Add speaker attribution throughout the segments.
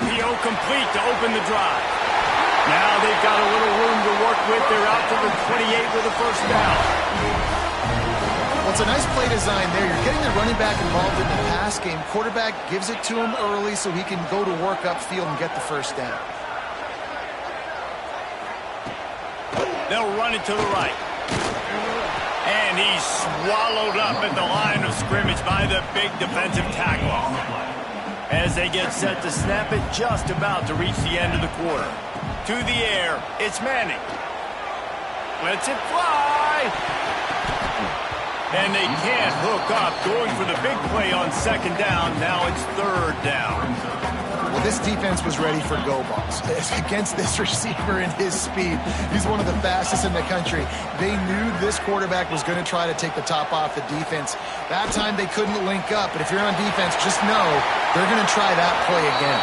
Speaker 1: RPO complete to open the drive. Now they've got a little room to work with. They're out to the 28 with a first down.
Speaker 2: Well, it's a nice play design there. You're getting the running back involved in the pass game. Quarterback gives it to him early so he can go to work upfield and get the first down.
Speaker 1: They'll run it to the right. And he's swallowed up at the line of scrimmage by the big defensive tackle. As they get set to snap it, just about to reach the end of the quarter. To the air, it's Manning. Lets it fly. And they can't hook up, going for the big play on second down. Now it's third down.
Speaker 2: Well, this defense was ready for go balls. Against this receiver and his speed, he's one of the fastest in the country. They knew this quarterback was going to try to take the top off the defense. That time they couldn't link up, but if you're on defense, just know they're going to try that play again.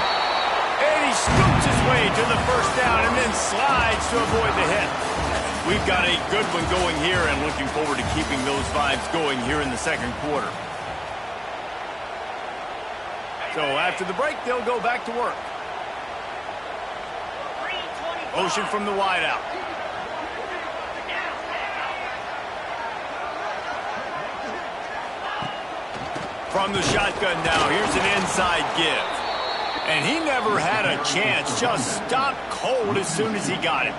Speaker 1: And he scoops his way to the first down and then slides to avoid the hit. We've got a good one going here and looking forward to keeping those vibes going here in the second quarter. So after the break, they'll go back to work. Motion from the wideout. From the shotgun now, here's an inside give. And he never had a chance, just stopped cold as soon as he got it.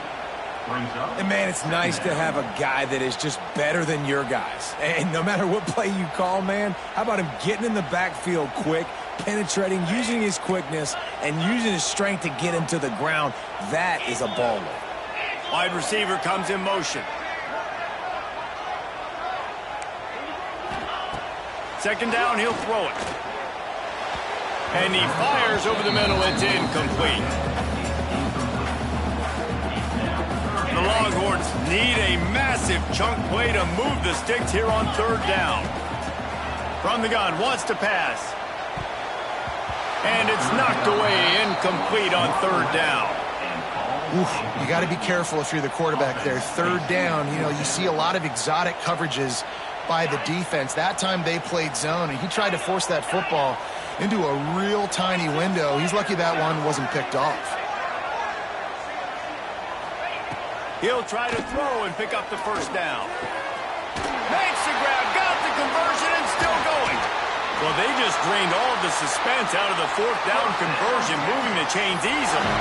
Speaker 3: And, man, it's nice to have a guy that is just better than your guys. And no matter what play you call, man, how about him getting in the backfield quick, penetrating, using his quickness, and using his strength to get him to the ground. That is a baller.
Speaker 1: Wide receiver comes in motion. Second down, he'll throw it. And he fires over the middle. It's incomplete. The Longhorns need a massive chunk play to move the sticks here on third down. From the gun, wants to pass. And it's knocked away, incomplete on third down.
Speaker 2: Oof, you got to be careful if you're the quarterback there. Third down, you see a lot of exotic coverages by the defense. That time they played zone, and he tried to force that football into a real tiny window. He's lucky that one wasn't picked off.
Speaker 1: He'll try to throw and pick up the first down. Makes the grab, got the conversion, and still going. Well, they just drained all of the suspense out of the fourth down conversion, moving the chains easily.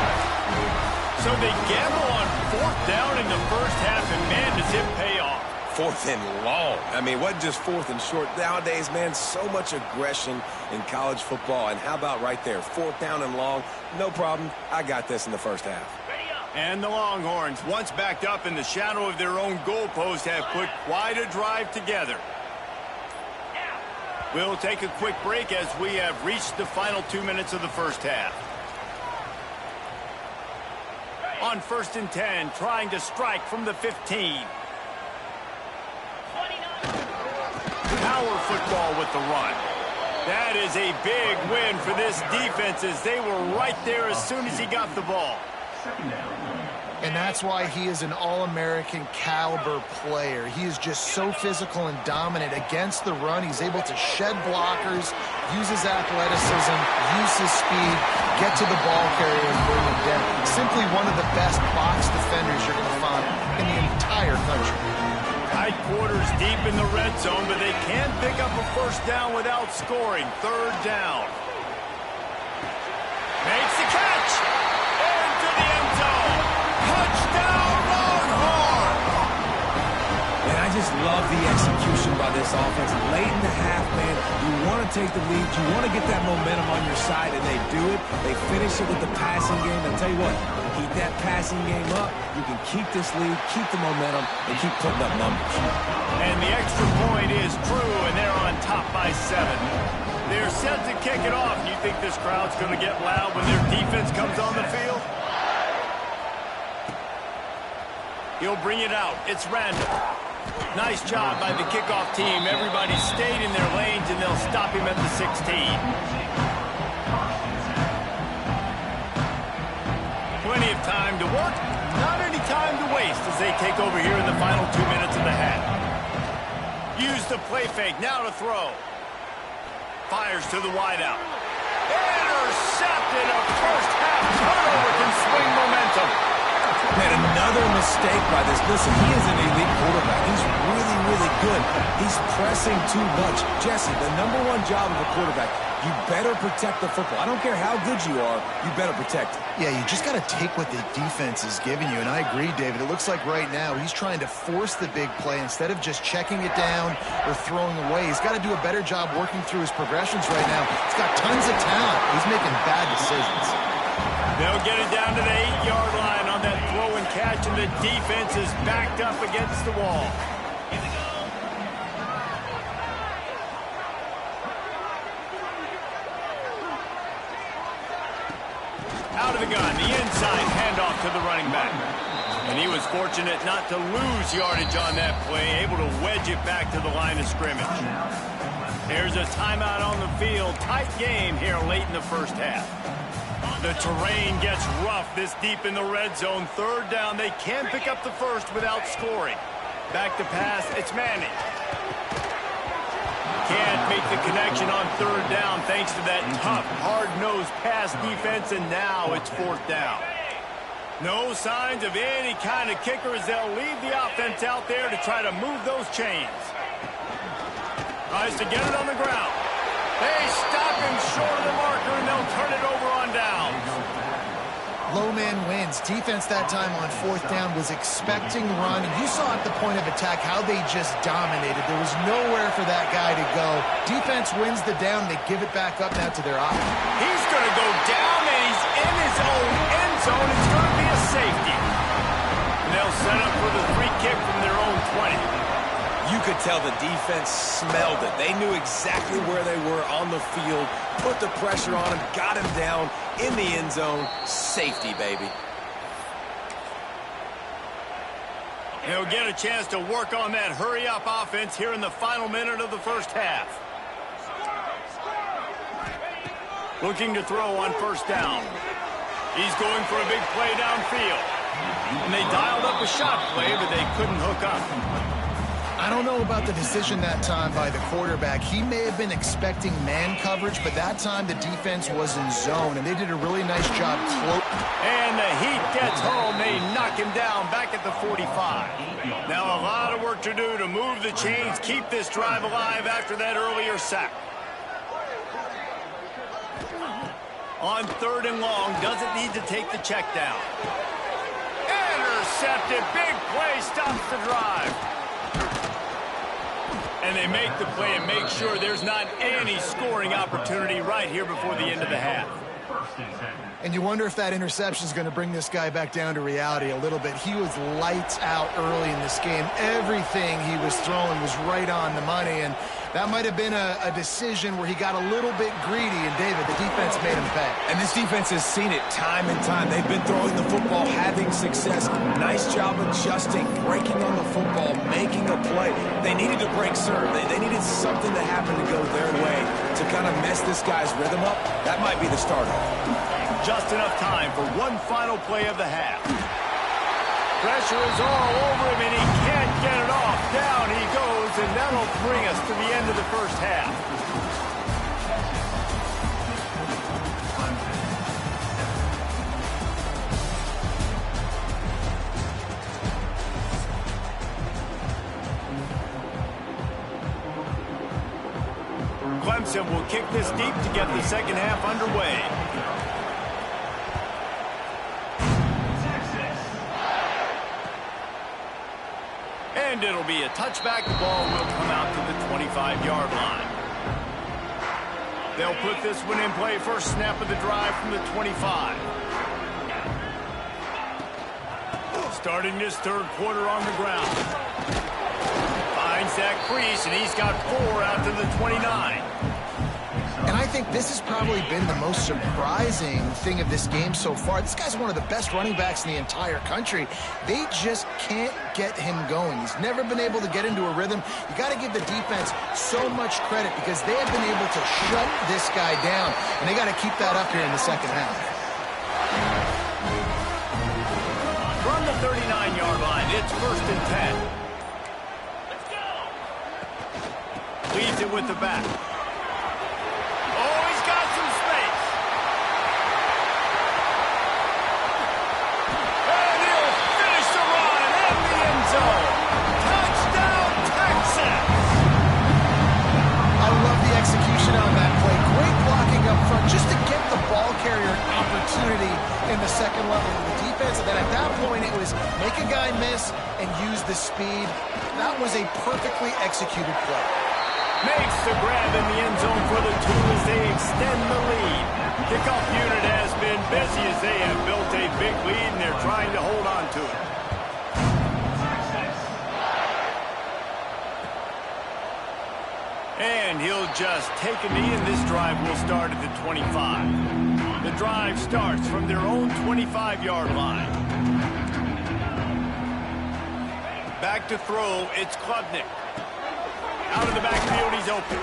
Speaker 1: So they gamble on fourth down in the first half, and man, does it pay off.
Speaker 3: Fourth and long. I mean, what just fourth and short? Nowadays, man, so much aggression in college football. And how about right there? Fourth down and long, no problem. I got this in the first half.
Speaker 1: And the Longhorns, once backed up in the shadow of their own goalpost, have put quite a drive together. We'll take a quick break as we have reached the final 2 minutes of the first half. On 1st and 10, trying to strike from the 15. Power football with the run. That is a big win for this defense as they were right there as soon as he got the ball.
Speaker 2: And that's why he is an All-American caliber player. He is just so physical and dominant against the run. He's able to shed blockers, use his athleticism, use his speed, get to the ball carrier and bring him down. Simply one of the best box defenders you're going to find in the entire country.
Speaker 1: Tight quarters deep in the red zone, but they can't pick up a first down without scoring. Third down. Makes the catch. Into the end zone. Touchdown, Longhorns!
Speaker 3: And I just love the execution by this offense. Late in the half, man, you want to take the lead. You want to get that momentum on your side, and they do it. They finish it with the passing game. I'll tell you what, keep that passing game up. You can keep this lead, keep the momentum, and keep putting up numbers.
Speaker 1: And the extra point is true, and they're on top by 7. They're set to kick it off. You think this crowd's going to get loud when their defense comes on the field? He'll bring it out. It's random. Nice job by the kickoff team. Everybody stayed in their lanes, and they'll stop him at the 16. Plenty of time to work, not any time to waste as they take over here in the final 2 minutes of the half. Use the play fake, now to throw. Fires to the wideout. Intercepted. A first half turnover can swing momentum.
Speaker 3: Man, another mistake by this. Listen, he is an elite quarterback. He's really, really good. He's pressing too much. Jesse, the #1 job of a quarterback, you better protect the football. I don't care how good you are, you better protect it.
Speaker 2: Yeah, you just got to take what the defense is giving you, and I agree, David. It looks like right now he's trying to force the big play instead of just checking it down or throwing away. He's got to do a better job working through his progressions right now. He's got tons of talent. He's making bad decisions.
Speaker 1: They'll get it down to the 8-yard line on that throw and catch, and the defense is backed up against the wall. Out of the gun, the inside handoff to the running back. And he was fortunate not to lose yardage on that play, able to wedge it back to the line of scrimmage. There's a timeout on the field. Tight game here late in the first half. The terrain gets rough this deep in the red zone. Third down, they can pick up the first without scoring. Back to pass, it's Manning. Can't make the connection on third down thanks to that tough, hard-nosed pass defense, and now it's fourth down. No signs of any kind of kicker as they'll leave the offense out there to try to move those chains. Tries to get it on the ground. They stop him short of the marker, and they'll turn it over on down.
Speaker 2: Low man wins. Defense that time on fourth down was expecting run, and you saw at the point of attack how they just dominated. There was nowhere for that guy to go. Defense wins the down. They give it back up now to their offense.
Speaker 1: He's going to go down, and he's in his own end zone. It's going to be a safety. And they'll set up for the free kick from their own 20.
Speaker 3: You could tell the defense smelled it. They knew exactly where they were on the field, put the pressure on him, got him down in the end zone. Safety, baby.
Speaker 1: He'll get a chance to work on that hurry-up offense here in the final minute of the first half. Looking to throw on first down. He's going for a big play downfield. And they dialed up a shot play, but they couldn't hook up.
Speaker 2: I don't know about the decision that time by the quarterback. He may have been expecting man coverage, but that time the defense was in zone, and they did a really nice job.
Speaker 1: And the heat gets home. They knock him down back at the 45. Now a lot of work to do to move the chains, keep this drive alive after that earlier sack. On third and long, doesn't need to take the check down. Intercepted. Big play stops the drive. And they make the play and make sure there's not any scoring opportunity right here before the end of the half.
Speaker 2: And you wonder if that interception is going to bring this guy back down to reality a little bit. He was lights out early in this game. Everything he was throwing was right on the money, and that might have been a decision where he got a little bit greedy, and David, the defense made him pay.
Speaker 3: And this defense has seen it time and time. They've been throwing the football, having success. Nice job adjusting, breaking on the football, making a play. They needed to break serve. They needed something to happen to go their way to kind of mess this guy's rhythm up. That might be the starter.
Speaker 1: Just enough time for one final play of the half. Pressure is all over him, and he can't get it off. Down he goes, and that'll bring us to the end of the first half. Clemson will kick this deep to get the second half underway. And it'll be a touchback. The ball will come out to the 25-yard line. They'll put this one in play. First snap of the drive from the 25. Starting this third quarter on the ground. Finds that crease, and he's got 4 out to the 29.
Speaker 2: And I think this has probably been the most surprising thing of this game so far. This guy's one of the best running backs in the entire country. They just can't get him going. He's never been able to get into a rhythm. You got to give the defense so much credit because they have been able to shut this guy down, and they got to keep that up here in the second half.
Speaker 1: From the 39-yard line, it's first and 10. Leads it with the back. Oh, he's got some space.
Speaker 2: the speed. That was a perfectly executed play.
Speaker 1: Makes the grab in the end zone for the 2 as they extend the lead. Kickoff unit has been busy as they have built a big lead, and they're trying to hold on to it. And he'll just take a knee, and this drive will start at the 25. The drive starts from their own 25-yard line. Back to throw, it's Klubnik. Out of the backfield, he's open.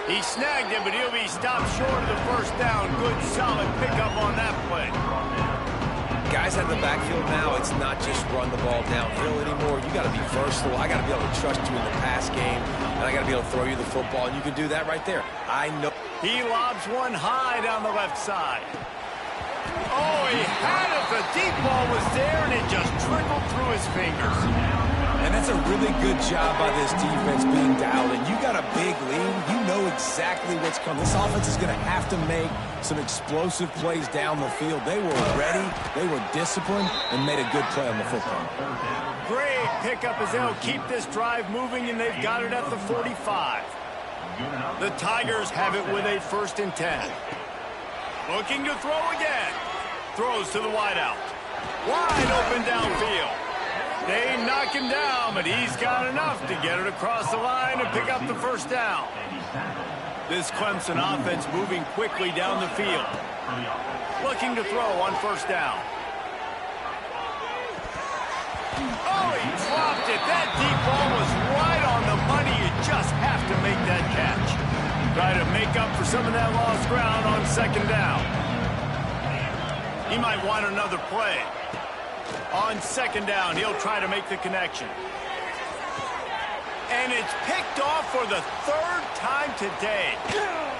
Speaker 1: He snagged him, but he'll be stopped short of the first down. Good, solid pickup on that play.
Speaker 3: Guys out of the backfield now, it's not just run the ball downhill anymore. You got to be versatile. I got to be able to trust you in the pass game, and I got to be able to throw you the football, and you can do that right there. I know.
Speaker 1: He lobs one high down the left side. Oh, he had it. The deep ball was there, and it just trickled through his fingers.
Speaker 3: And that's a really good job by this defense being dialed in. You got a big lead. You know exactly what's coming. This offense is going to have to make some explosive plays down the field. They were ready, they were disciplined, and made a good play on the football.
Speaker 1: Great pickup as they'll keep this drive moving, and they've got it at the 45. The Tigers have it with a 1st and 10. Looking to throw again. Throws to the wideout. Wide open downfield. They knock him down, but he's got enough to get it across the line and pick up the first down. This Clemson offense moving quickly down the field. Looking to throw on 1st down. Oh, he dropped it. That deep ball was right on the money. You just have to make that catch. Try to make up for some of that lost ground on 2nd down. He might want another play. On 2nd down, he'll try to make the connection. And it's picked off for the 3rd time today.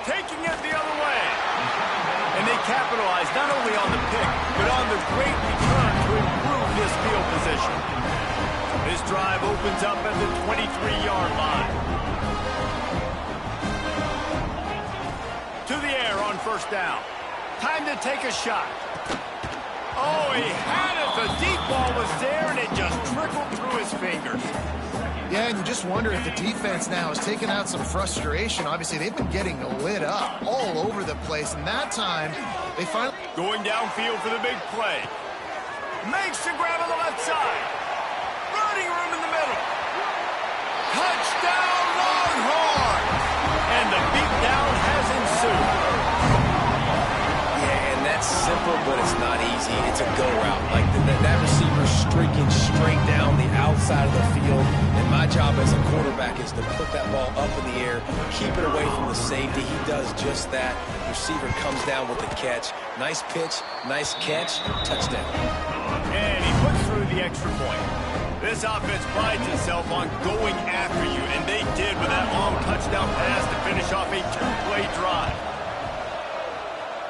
Speaker 1: Taking it the other way. And they capitalize not only on the pick, but on the great return to improve this field position. This drive opens up at the 23-yard line. To the air on 1st down. Time to take a shot. Oh, he had it. The deep ball was there, and it just trickled through his fingers.
Speaker 2: Yeah, and you just wonder if the defense now has taken out some frustration. Obviously, they've been getting lit up all over the place, and that time, they finally...
Speaker 1: Going downfield for the big play. Makes the grab on the left side. Running room in the middle. Touchdown, Longhorn! And the beatdown has ensued.
Speaker 3: That's simple, but it's not easy. It's a go route. Like that receiver streaking straight down the outside of the field. And my job as a quarterback is to put that ball up in the air, keep it away from the safety. He does just that. The receiver comes down with the catch. Nice pitch, nice catch, touchdown.
Speaker 1: And he puts through the extra point. This offense prides itself on going after you, and they did with that long touchdown pass to finish off a 2-play drive.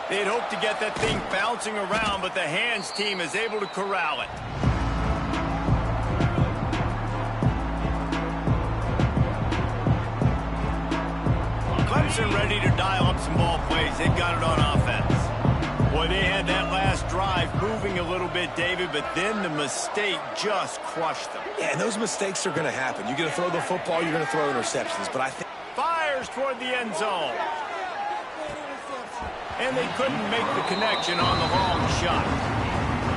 Speaker 1: They'd hoped to get that thing bouncing around, but the hands team is able to corral it. Clemson ready to dial up some ball plays. They've got it on offense. Boy, they had that last drive moving a little bit, David, but then the mistake just crushed them.
Speaker 3: Yeah, and those mistakes are going to happen. You're going to throw the football, you're going to throw interceptions, but I think...
Speaker 1: Fires toward the end zone. And they couldn't make the connection on the long shot.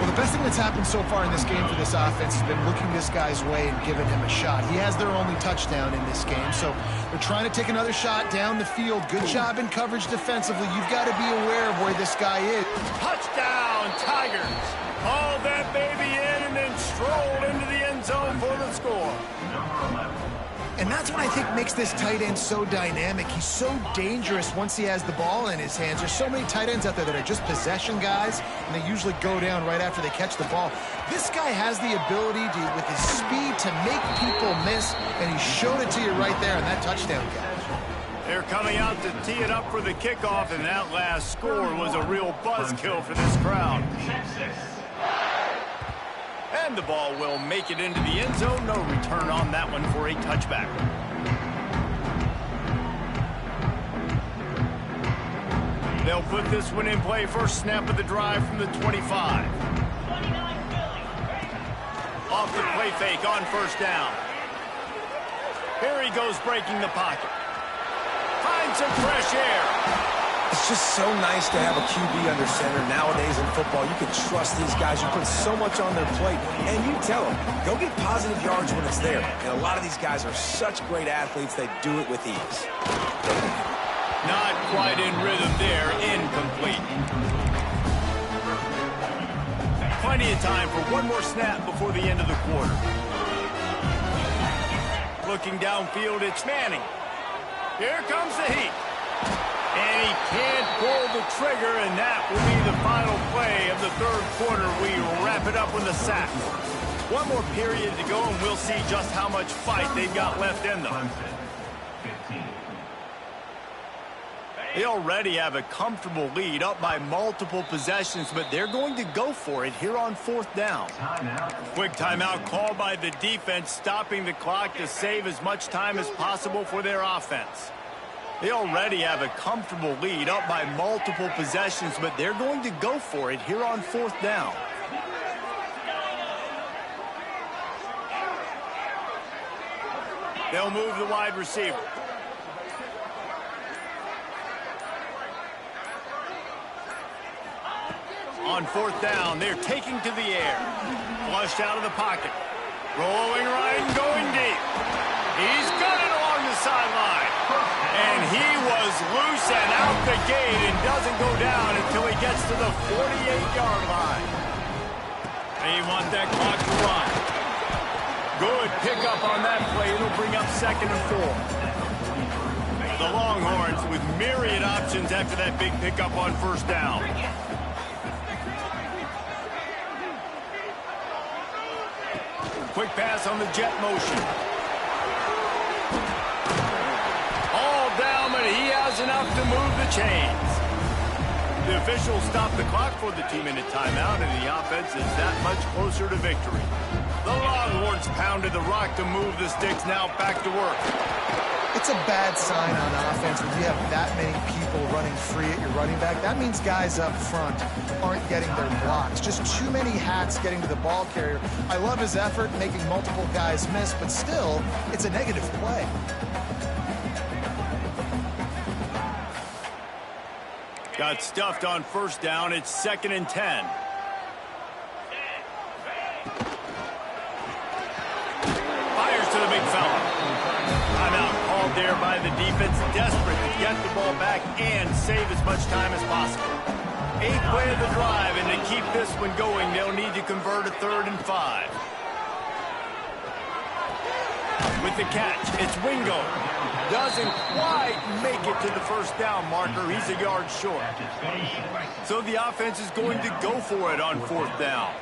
Speaker 2: Well, the best thing that's happened so far in this game for this offense has been looking this guy's way and giving him a shot. He has their only touchdown in this game, so they're trying to take another shot down the field. Good job in coverage defensively. You've got to be aware of where this guy is.
Speaker 1: Touchdown, Tigers. Haul that baby in and then stroll into the end zone for the score.
Speaker 2: And that's what I think makes this tight end so dynamic. He's so dangerous once he has the ball in his hands. There's so many tight ends out there that are just possession guys, and they usually go down right after they catch the ball. This guy has the ability to, with his speed, to make people miss, and he showed it to you right there in that touchdown catch.
Speaker 1: They're coming out to tee it up for the kickoff, and that last score was a real buzzkill for this crowd. And the ball will make it into the end zone. No return on that one for a touchback. They'll put this one in play. First snap of the drive from the 25. Off the play fake on first down. Here he goes breaking the pocket. Finds some fresh air.
Speaker 3: It's just so nice to have a QB under center. Nowadays in football, you can trust these guys. You put so much on their plate, and you tell them, go get positive yards when it's there. And a lot of these guys are such great athletes, they do it with ease.
Speaker 1: Not quite in rhythm there. Incomplete. Plenty of time for one more snap before the end of the quarter. Looking downfield, it's Manning. Here comes the heat. And he can't pull the trigger, and that will be the final play of the third quarter. We wrap it up with a sack. One more period to go, and we'll see just how much fight they've got left in them. They already have a comfortable lead, up by multiple possessions, but they're going to go for it here on fourth down. Quick timeout called by the defense, stopping the clock to save as much time as possible for their offense. They already have a comfortable lead, up by multiple possessions, but they're going to go for it here on fourth down. They'll move the wide receiver. On fourth down, they're taking to the air. Flushed out of the pocket. Rolling right and going deep. He's got it along the sideline. And he was loose and out the gate and doesn't go down until he gets to the 48-yard line. They want that clock to run. Good pickup on that play. It'll bring up 2nd and 4. The Longhorns with myriad options after that big pickup on first down. Quick pass on the jet motion. All down, but he has enough to move the chains. The officials stop the clock for the 2-minute timeout, and the offense is that much closer to victory. The Longhorns pounded the rock to move the sticks, now back to work.
Speaker 2: It's a bad sign on offense when you have that many people running free at your running back. That means guys up front aren't getting their blocks. Just too many hats getting to the ball carrier. I love his effort, making multiple guys miss, but still, it's a negative play.
Speaker 1: Got stuffed on first down. It's 2nd and 10. Fires to the big fella. Timeout called there by the defense, desperate to get the ball back and save as much time as possible. 8th play of the drive, and to keep this one going, they'll need to convert a 3rd and 5. With the catch, it's Wingo. Doesn't quite make it to the first down marker. He's a yard short. So the offense is going to go for it on fourth down.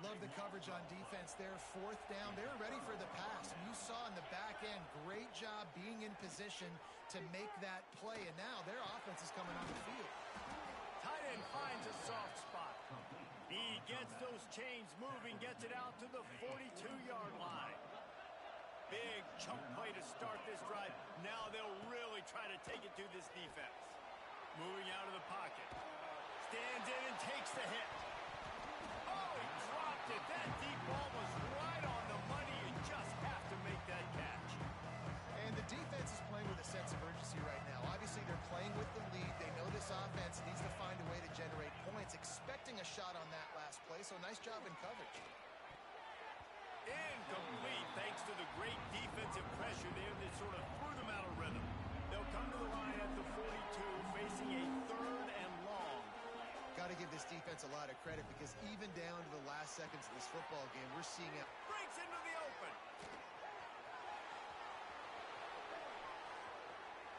Speaker 2: Love the coverage on defense there. Fourth down. They were ready for the pass. And you saw in the back end, great job being in position to make that play. And now their offense is coming on the field.
Speaker 1: Tight end finds a soft spot. He gets those chains moving, gets it out to the 42-yard line. Big chunk play to start this drive. Now they'll really try to take it to this defense. Moving out of the pocket. Stands in and takes the hit. Oh, he dropped it. That deep ball was right on the money. You just have to make that catch.
Speaker 2: And the defense is playing with a sense of urgency right now. Obviously, they're playing with the lead. They know this offense needs to find a way to generate points, expecting a shot on that last play. So nice job in coverage.
Speaker 1: Incomplete thanks to the great defensive pressure there that sort of threw them out of rhythm. They'll come to the line at the 42, facing a 3rd and long.
Speaker 2: Got to give this defense a lot of credit because even down to the last seconds of this football game, we're seeing it.
Speaker 1: Breaks into the open.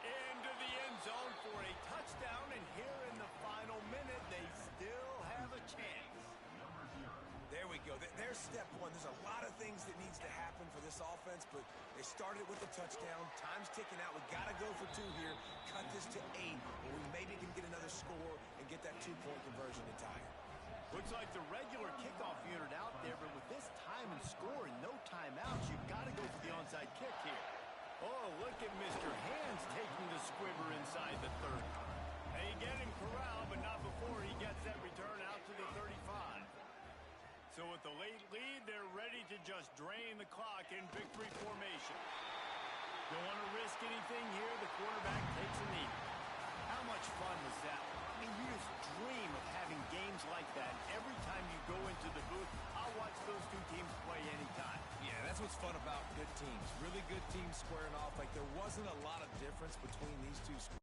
Speaker 1: Into the end zone for a touchdown, and here in the final minute, they still have a chance.
Speaker 3: There we go. There's step one. There's a lot of things that needs to happen for this offense, but they started with a touchdown. Time's ticking out. We got to go for 2 here. Cut this to 8, or we maybe can get another score and get that 2-point conversion to tie it.
Speaker 1: Looks like the regular kickoff unit out there, but with this time and score and no timeouts, you've got to go for the onside kick here. Oh, look at Mr. Hands taking the squibber inside the 30. They get him corralled, but not before he gets that return out to the 35. So with the late lead, they're ready to just drain the clock in victory formation. Don't want to risk anything here. The quarterback takes a knee. How much fun was that? I mean, you just dream of having games like that. Every time you go into the booth, I'll watch those two teams play anytime.
Speaker 3: Yeah, that's what's fun about good teams. Really good teams squaring off. Like, there wasn't a lot of difference between these two squads.